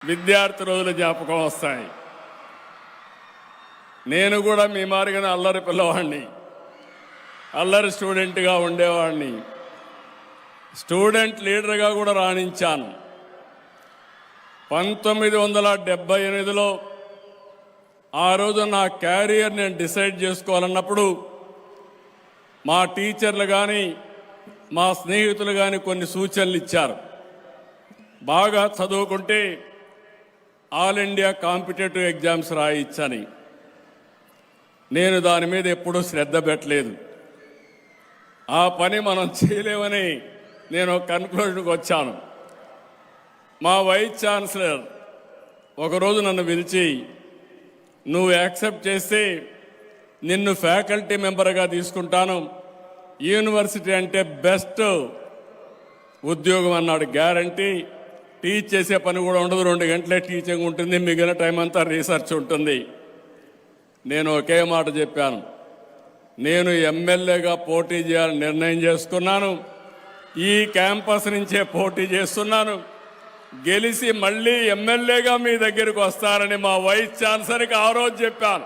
విద్యార్థి రోజుల జ్ఞాపకం వస్తాయి. నేను కూడా మీ మారిగా అల్లరి పిల్లవాడిని, అల్లరి స్టూడెంట్గా ఉండేవాడిని, స్టూడెంట్ లీడర్గా కూడా రాణించాను. 1978లో ఆ రోజు నా క్యారియర్ నేను డిసైడ్ చేసుకోవాలన్నప్పుడు మా టీచర్లు కానీ మా స్నేహితులు కానీ కొన్ని సూచనలు ఇచ్చారు. బాగా చదువుకుంటే ఆల్ ఇండియా కాంపిటేటివ్ ఎగ్జామ్స్ రాయించని. నేను దాని మీద ఎప్పుడూ శ్రద్ధ పెట్టలేదు. ఆ పని మనం చేయలేమని నేను కన్క్లూజన్కి వచ్చాను. మా వైస్ ఛాన్సలర్ ఒకరోజు నన్ను పిలిచి, నువ్వు యాక్సెప్ట్ చేస్తే నిన్ను ఫ్యాకల్టీ మెంబర్గా తీసుకుంటాను, యూనివర్సిటీ అంటే బెస్ట్ ఉద్యోగం అన్నాడు. గ్యారంటీ, టీచ్ చేసే పని కూడా ఉండదు, 2 గంటలే టీచింగ్ ఉంటుంది, మిగిలిన టైం అంతా రీసెర్చ్ ఉంటుంది. నేను ఒకే మాట చెప్పాను, నేను ఎమ్మెల్యేగా పోటీ చేయాలని నిర్ణయం చేసుకున్నాను. ఈ క్యాంపస్ నుంచే పోటీ చేస్తున్నాను. గెలిచి మళ్ళీ ఎమ్మెల్యేగా మీ దగ్గరికి వస్తారని మా వైస్ ఛాన్సలర్కి ఆ రోజు చెప్పాను.